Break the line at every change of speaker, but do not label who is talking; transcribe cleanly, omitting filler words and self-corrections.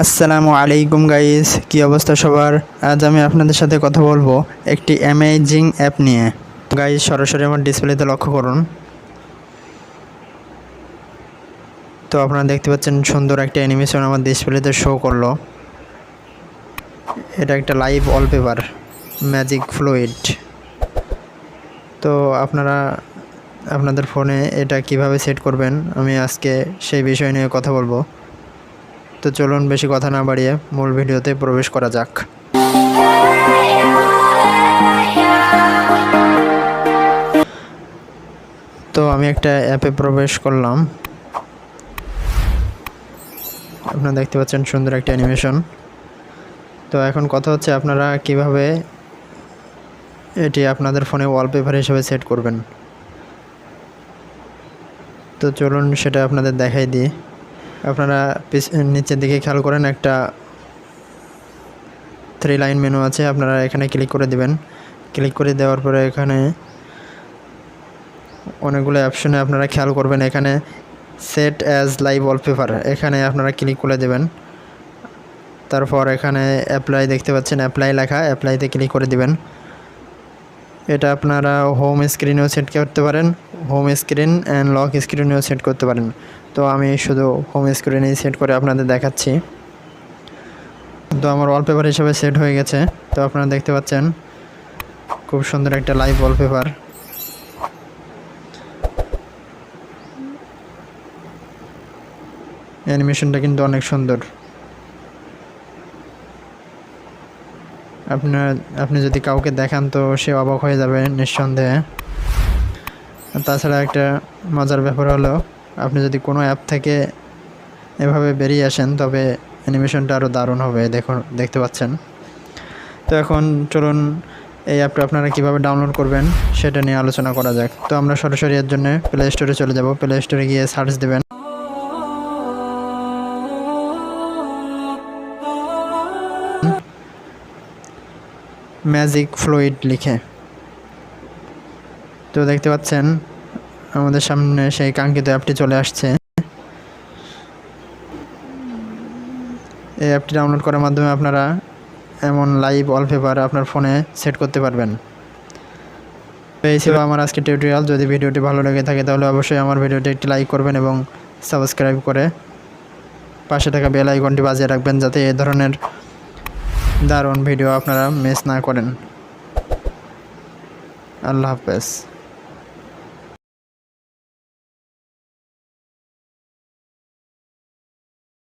আসসালামু আলাইকুম গাইস, কি অবস্থা সবার? আজ আমি আপনাদের সাথে কথা বলবো একটি অ্যামেজিং অ্যাপ নিয়ে। গাইস, সরাসরি আমার ডিসপ্লেতে লক্ষ্য করুন। তো আপনারা দেখতে পাচ্ছেন সুন্দর একটা অ্যানিমেশন আমার ডিসপ্লেতে শো করলো। এটা একটা লাইভ ওয়ালপেপার ম্যাজিক ফ্লুইড। তো আপনারা আপনাদের ফোনে এটা কিভাবে সেট করবেন আমি আজকে সেই বিষয় নিয়ে কথা বলবো। তো চলুন বেশি কথা না বাড়িয়ে মূল ভিডিওতে প্রবেশ করা যাক। তো আমি একটা অ্যাপে প্রবেশ করলাম। আপনারা দেখতে পাচ্ছেন সুন্দর একটা অ্যানিমেশন। তো এখন কথা হচ্ছে আপনারা কিভাবে এটি আপনাদের ফোনে ওয়ালপেপার হিসেবে সেট করবেন। তো চলুন সেটা আপনাদের দেখাই দিই। আপনারা নিচের দিকে খেয়াল করেন, একটা 3 লাইন মেনু আছে, আপনারা এখানে ক্লিক করে দিবেন। ক্লিক করে দেওয়ার পরে এখানে অনেকগুলো অপশনে আপনারা খেয়াল করবেন, এখানে সেট অ্যাজ লাইভ ওয়ালপেপার এখানে আপনারা ক্লিক করে দেবেন। তারপর এখানে অ্যাপ্লাই দেখতে পাচ্ছেন, অ্যাপ্লাই লেখা, অ্যাপ্লাইতে ক্লিক করে দিবেন। এটা আপনারা হোম স্ক্রিনেও সেট করতে পারেন, হোম স্ক্রিন অ্যান্ড লক স্ক্রিনেও সেট করতে পারেন। তো আমি শুধু হোম স্ক্রিনেই সেট করে আপনাদের দেখাচ্ছি। তো আমার ওয়ালপেপার হিসেবে সেট হয়ে গেছে। তো আপনারা দেখতে পাচ্ছেন খুব সুন্দর একটা লাইভ ওয়ালপেপার। অ্যানিমেশনটা কিন্তু অনেক সুন্দর। আপনি যদি কাউকে দেখান তো সে অবাক হয়ে যাবে নিঃসন্দেহে। তাছাড়া একটা মজার ব্যাপার হলো, আপনি যদি কোনো অ্যাপ থেকে এভাবে বেরিয়ে আসেন তবে অ্যানিমেশনটা আরও দারুণ হবে। দেখতে পাচ্ছেন। তো এখন চলুন এই অ্যাপটা আপনারা কীভাবে ডাউনলোড করবেন সেটা নিয়ে আলোচনা করা যাক। তো আমরা সরাসরি এর জন্য প্লে স্টোরে চলে যাব। প্লে স্টোরে গিয়ে সার্চ দেবেন ম্যাজিক ফ্লুইড লিখে। তো দেখতে পাচ্ছেন আমাদের সামনে সেই কাঙ্ক্ষিত অ্যাপটি চলে আসছে। এই অ্যাপটি ডাউনলোড করার মাধ্যমে আপনারা এমন লাইভ ওয়ালপেপার আপনার ফোনে সেট করতে পারবেন। তো এই ছিল আমার আজকে টিউটোরিয়াল। যদি ভিডিওটি ভালো লেগে থাকে তাহলে অবশ্যই আমার ভিডিওটি একটি লাইক করবেন এবং সাবস্ক্রাইব করে পাশে থাকা বেল আইকনটি বাজিয়ে রাখবেন, যাতে এই ধরনের দারুণ ভিডিও আপনারা মিস না করেন। আল্লাহ হাফেজ।